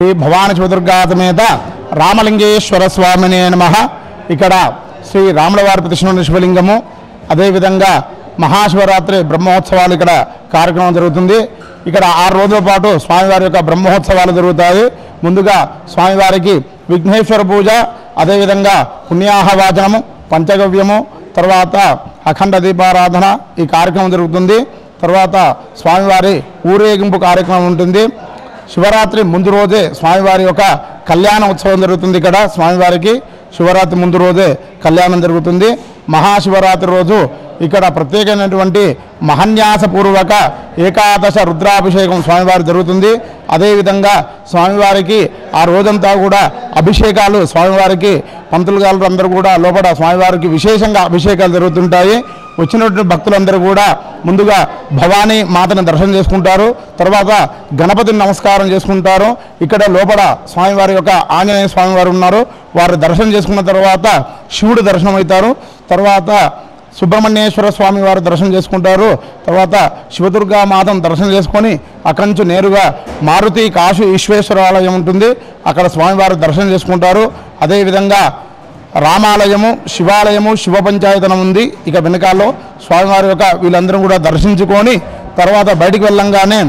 శ్రీ భవాని చతుర్గా సమేత రామలింగేశ్వర స్వామినే నమః. ఇక్కడ శ్రీ రాములవారి ప్రతిష్ఠించిన శివలింగము, అదేవిధంగా మహాశివరాత్రి బ్రహ్మోత్సవాలు ఇక్కడ కార్యక్రమం జరుగుతుంది. ఇక్కడ 6 రోజుల పాటు స్వామివారి యొక్క బ్రహ్మోత్సవాలు జరుగుతాయి. ముందుగా స్వామివారికి విఘ్నేశ్వర పూజ, అదేవిధంగా పుణ్యాహవాచనము, పంచగవ్యము, తర్వాత అఖండ దీపారాధన ఈ కార్యక్రమం జరుగుతుంది. తర్వాత స్వామివారి ఊరేగింపు కార్యక్రమం ఉంటుంది. శివరాత్రి ముందు రోజే స్వామివారి యొక్క కళ్యాణ ఉత్సవం జరుగుతుంది. ఇక్కడ స్వామివారికి శివరాత్రి ముందు రోజే కళ్యాణం జరుగుతుంది. మహాశివరాత్రి రోజు ఇక్కడ ప్రత్యేకమైనటువంటి మహన్యాసపూర్వక ఏకాదశ రుద్రాభిషేకం స్వామివారి జరుగుతుంది. అదేవిధంగా స్వామివారికి ఆ రోజంతా కూడా అభిషేకాలు, స్వామివారికి పంతులు గారు అందరూ కూడా లోపల స్వామివారికి విశేషంగా అభిషేకాలు జరుగుతుంటాయి. వచ్చినటువంటి భక్తులందరూ కూడా ముందుగా భవానీ మాతను దర్శనం చేసుకుంటారు. తర్వాత గణపతిని నమస్కారం చేసుకుంటారు. ఇక్కడ లోపల స్వామివారి యొక్క ఆంజనేయ స్వామివారు ఉన్నారు, వారు దర్శనం చేసుకున్న తర్వాత శివుడు దర్శనం అవుతారు. తర్వాత సుబ్రహ్మణ్యేశ్వర స్వామి వారు దర్శనం చేసుకుంటారు. తర్వాత శివదుర్గా మాతను దర్శనం చేసుకొని అక్కడి నుంచి నేరుగా మారుతి కాశీ ఈశ్వేశ్వర ఆలయం ఉంటుంది, అక్కడ స్వామివారు దర్శనం చేసుకుంటారు. అదేవిధంగా రామాలయము, శివాలయము, శివ పంచాయతనం ఉంది. ఇక వెనకాల్లో స్వామివారి యొక్క వీళ్ళందరూ కూడా దర్శించుకొని తర్వాత బయటికి వెళ్ళంగానే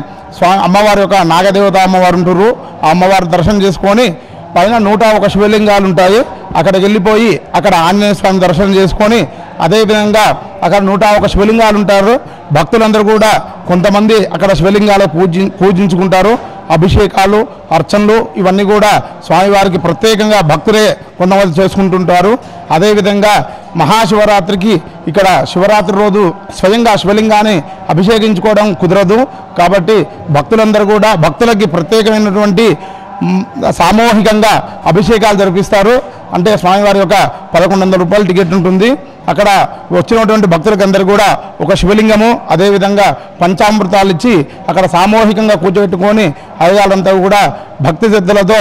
అమ్మవారి యొక్క నాగదేవత అమ్మవారు ఉంటారు, ఆ అమ్మవారి దర్శనం చేసుకొని పైన 101 శివలింగాలు ఉంటాయి, అక్కడికి వెళ్ళిపోయి అక్కడ ఆంజనేయ స్వామి దర్శనం చేసుకొని అదేవిధంగా అక్కడ 101 శివలింగాలు ఉంటారు. భక్తులందరూ కూడా కొంతమంది అక్కడ శివలింగాలు పూజించుకుంటారు. అభిషేకాలు, అర్చనలు ఇవన్నీ కూడా స్వామివారికి ప్రత్యేకంగా భక్తులే కొంతమంది చేసుకుంటుంటారు. అదేవిధంగా మహాశివరాత్రికి ఇక్కడ శివరాత్రి రోజు స్వయంగా శివలింగాన్ని అభిషేకించుకోవడం కుదరదు. కాబట్టి భక్తులందరూ కూడా భక్తులకి ప్రత్యేకమైనటువంటి సామూహికంగా అభిషేకాలు జరిపిస్తారు. అంటే స్వామివారి యొక్క 1100 రూపాయల టికెట్ ఉంటుంది. అక్కడ వచ్చినటువంటి భక్తులకు అందరూ కూడా ఒక శివలింగము, అదేవిధంగా పంచామృతాలు ఇచ్చి అక్కడ సామూహికంగా కూర్చోబెట్టుకొని అయ్యగాళ్ళంతా కూడా భక్తి శ్రద్ధలతో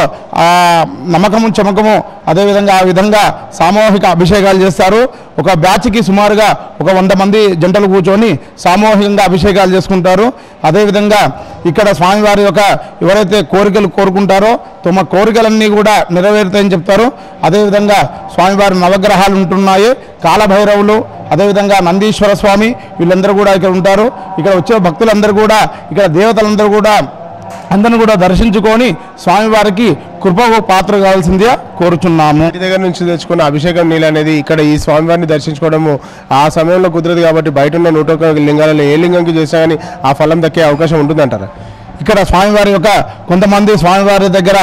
నమ్మకము చమకము అదేవిధంగా ఆ విధంగా సామూహిక అభిషేకాలు చేస్తారు. ఒక బ్యాచ్కి సుమారుగా ఒక 100 మంది జంటలు కూర్చొని సామూహికంగా అభిషేకాలు చేసుకుంటారు. అదేవిధంగా ఇక్కడ స్వామివారి యొక్క ఎవరైతే కోరికలు కోరుకుంటారో తమ కోరికలన్నీ కూడా నెరవేరుతాయని చెప్తారు. అదేవిధంగా స్వామివారి నవగ్రహాలు ఉంటున్నాయి, కాలభైరవులు, అదేవిధంగా నందీశ్వర స్వామి వీళ్ళందరూ కూడా ఇక్కడ ఉంటారు. ఇక్కడ వచ్చే భక్తులందరూ కూడా ఇక్కడ దేవతలందరూ కూడా అందరిని కూడా దర్శించుకొని స్వామివారికి కృపకు పాత్ర కావాల్సిందిగా కోరుచున్నాము. ఇంటి దగ్గర నుంచి తెచ్చుకున్న అభిషేకం నీళ్ళు అనేది ఇక్కడ ఈ స్వామివారిని దర్శించుకోవడము ఆ సమయంలో కుదరదు. కాబట్టి బయట ఉన్న 101 లింగాలలో ఏ లింగంకి చేసినా కానీ ఆ ఫలం దక్కే అవకాశం ఉంటుందంటారా? ఇక్కడ స్వామివారి యొక్క కొంతమంది స్వామివారి దగ్గర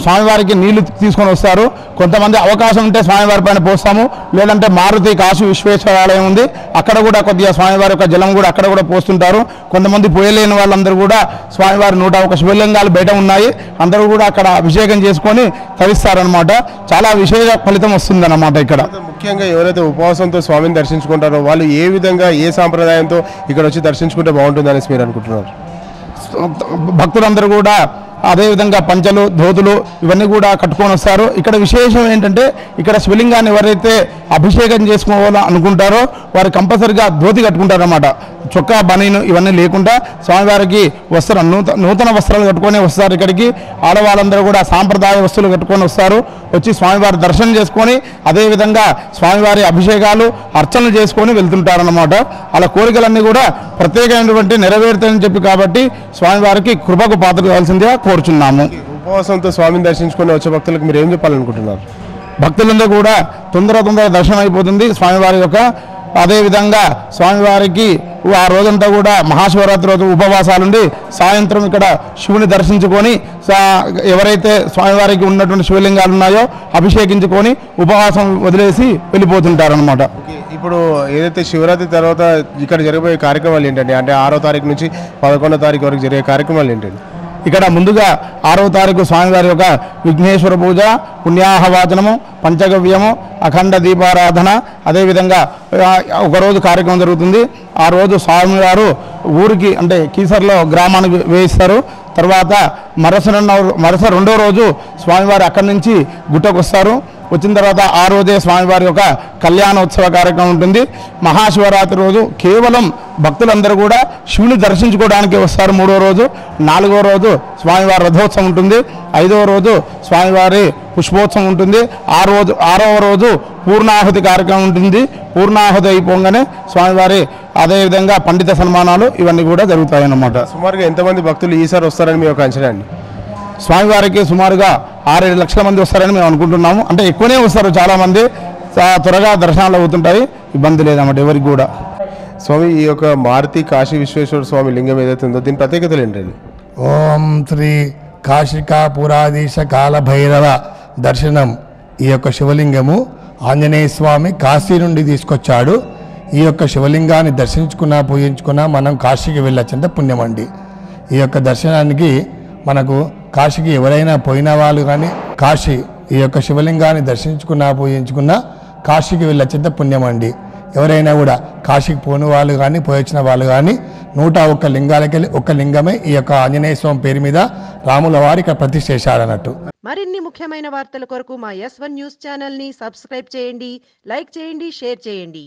స్వామివారికి నీళ్లు తీసుకొని వస్తారు. కొంతమంది అవకాశం ఉంటే స్వామివారి పైన పోస్తాము, లేదంటే మారుతి కాశీ విశ్వేశ్వర ఆలయం ఉంది, అక్కడ కూడా కొద్దిగా స్వామివారి యొక్క జలం కూడా అక్కడ కూడా పోస్తుంటారు. కొంతమంది పోయలేని వాళ్ళందరూ కూడా స్వామివారి 101 శివలింగాలు బయట ఉన్నాయి, అందరూ కూడా అక్కడ అభిషేకం చేసుకొని తరిస్తారనమాట. చాలా విశేష ఫలితం వస్తుందన్నమాట. ఇక్కడ ముఖ్యంగా ఎవరైతే ఉపవాసంతో స్వామిని దర్శించుకుంటారో వాళ్ళు ఏ విధంగా ఏ సాంప్రదాయంతో ఇక్కడ వచ్చి దర్శించుకుంటే బాగుంటుందనేసి మీరు అనుకుంటున్నారు? భక్తులందరూ కూడా అదేవిధంగా పంచలు, ధోతులు ఇవన్నీ కూడా కట్టుకొని వస్తారు. ఇక్కడ విశేషం ఏంటంటే ఇక్కడ శివలింగాన్ని ఎవరైతే అభిషేకం చేసుకోవాలో అనుకుంటారో వారు కంపల్సరిగా ధోతి కట్టుకుంటారన్నమాట. చొక్కా, బనీను ఇవన్నీ లేకుండా స్వామివారికి వస్త్రం నూతన వస్త్రాలు కట్టుకొని వస్తారు. ఇక్కడికి ఆడవాళ్ళందరూ కూడా సాంప్రదాయ వస్తువులు కట్టుకొని వస్తారు. వచ్చి స్వామివారి దర్శనం చేసుకొని అదేవిధంగా స్వామివారి అభిషేకాలు, అర్చనలు చేసుకొని వెళ్తుంటారన్నమాట. అలా కోరికలన్నీ కూడా ప్రత్యేకమైనటువంటి నెరవేరుతాయని చెప్పి కాబట్టి స్వామివారికి కృపకు పాత్ర కావాల్సిందిగా కోరుచున్నాము. ఉపవాసంతో స్వామిని దర్శించుకుని వచ్చే భక్తులకు మీరు ఏం చెప్పాలనుకుంటున్నారు? భక్తులందరూ కూడా తొందర దర్శనం అయిపోతుంది స్వామివారి యొక్క. అదేవిధంగా స్వామివారికి ఆ రోజంతా కూడా మహాశివరాత్రి రోజు ఉపవాసాలుండి సాయంత్రం ఇక్కడ శివుని దర్శించుకొని ఎవరైతే స్వామివారికి ఉన్నటువంటి శివలింగాలు ఉన్నాయో అభిషేకించుకొని ఉపవాసం వదిలేసి వెళ్ళిపోతుంటారనమాట. ఇప్పుడు ఏదైతే శివరాత్రి తర్వాత ఇక్కడ జరిగే కార్యక్రమాలు ఏంటండి? అంటే 6వ తారీఖు నుంచి 11వ తారీఖు వరకు జరిగే కార్యక్రమాలు ఏంటండి? ఇక్కడ ముందుగా 6వ తారీఖు స్వామివారి యొక్క విఘ్నేశ్వర పూజ, పుణ్యాహవాచనము, పంచగవ్యము, అఖండ దీపారాధన, అదేవిధంగా ఒకరోజు కార్యక్రమం జరుగుతుంది. ఆ రోజు స్వామివారు ఊరికి అంటే కీసర్లో గ్రామానికి వేయిస్తారు. తర్వాత మరస 2వ రోజు స్వామివారు అక్కడి నుంచి గుట్టకు వస్తారు. వచ్చిన తర్వాత ఆ రోజే స్వామివారి యొక్క కళ్యాణోత్సవ కార్యక్రమం ఉంటుంది. మహాశివరాత్రి రోజు కేవలం భక్తులందరూ కూడా శివుని దర్శించుకోవడానికి వస్తారు. 3వ రోజు, 4వ రోజు స్వామివారి రథోత్సవం ఉంటుంది. 5వ రోజు స్వామివారి పుష్పోత్సవం ఉంటుంది. 6వ రోజు పూర్ణాహుతి కార్యక్రమం ఉంటుంది. పూర్ణాహుతి అయిపోగానే స్వామివారి అదేవిధంగా పండిత సన్మానాలు ఇవన్నీ కూడా జరుగుతాయన్నమాట. సుమారుగా ఎంతమంది భక్తులు ఈసారి వస్తారని మీ యొక్క అంచనా అండి? స్వామివారికి సుమారుగా 6-7 లక్షల మంది వస్తారని మేము అనుకుంటున్నాము. అంటే ఎక్కువనే వస్తారు, చాలామంది త్వరగా దర్శనాలు అవుతుంటాయి, ఇబ్బంది లేదన్నమాట ఎవరికి కూడా. స్వామి, ఈ యొక్క మారుతి కాశీ విశ్వేశ్వర స్వామి లింగం ఏదైతే ఉందో దీని ప్రత్యేకతలు ఏంటండి? ఓం శ్రీ కాశికాపురాధీశ కాలభైరవ దర్శనం. ఈ యొక్క శివలింగము ఆంజనేయ స్వామి కాశీ నుండి తీసుకొచ్చాడు. ఈ యొక్క శివలింగాన్ని దర్శించుకున్నా పూజించుకున్నా మనం కాశీకి వెళ్ళొచ్చంత పుణ్యం అండి. ఈ యొక్క దర్శనానికి మనకు కాశీకి ఎవరైనా పోయిన వాళ్ళు కానీ ఈ యొక్క శివలింగాన్ని దర్శించుకున్నా పూజించుకున్నా కాశీకి వెళ్ళొచ్చంత పుణ్యం అండి. ఎవరైనా కూడా కాశీకి పోని వాళ్ళు కానీ పోయొచ్చిన వాళ్ళు కానీ 101 లింగాలకెళ్ళి ఒక లింగమే ఈ యొక్క ఆంజనేయ స్వామి పేరు మీద రాముల వారి ఇక్కడ ప్రతిష్ఠ చేశారన్నట్టు. మరిన్ని ముఖ్యమైన వార్తల కొరకు మా S1 న్యూస్ ఛానల్ ని సబ్స్క్రైబ్ చేయండి, లైక్ చేయండి, షేర్ చేయండి.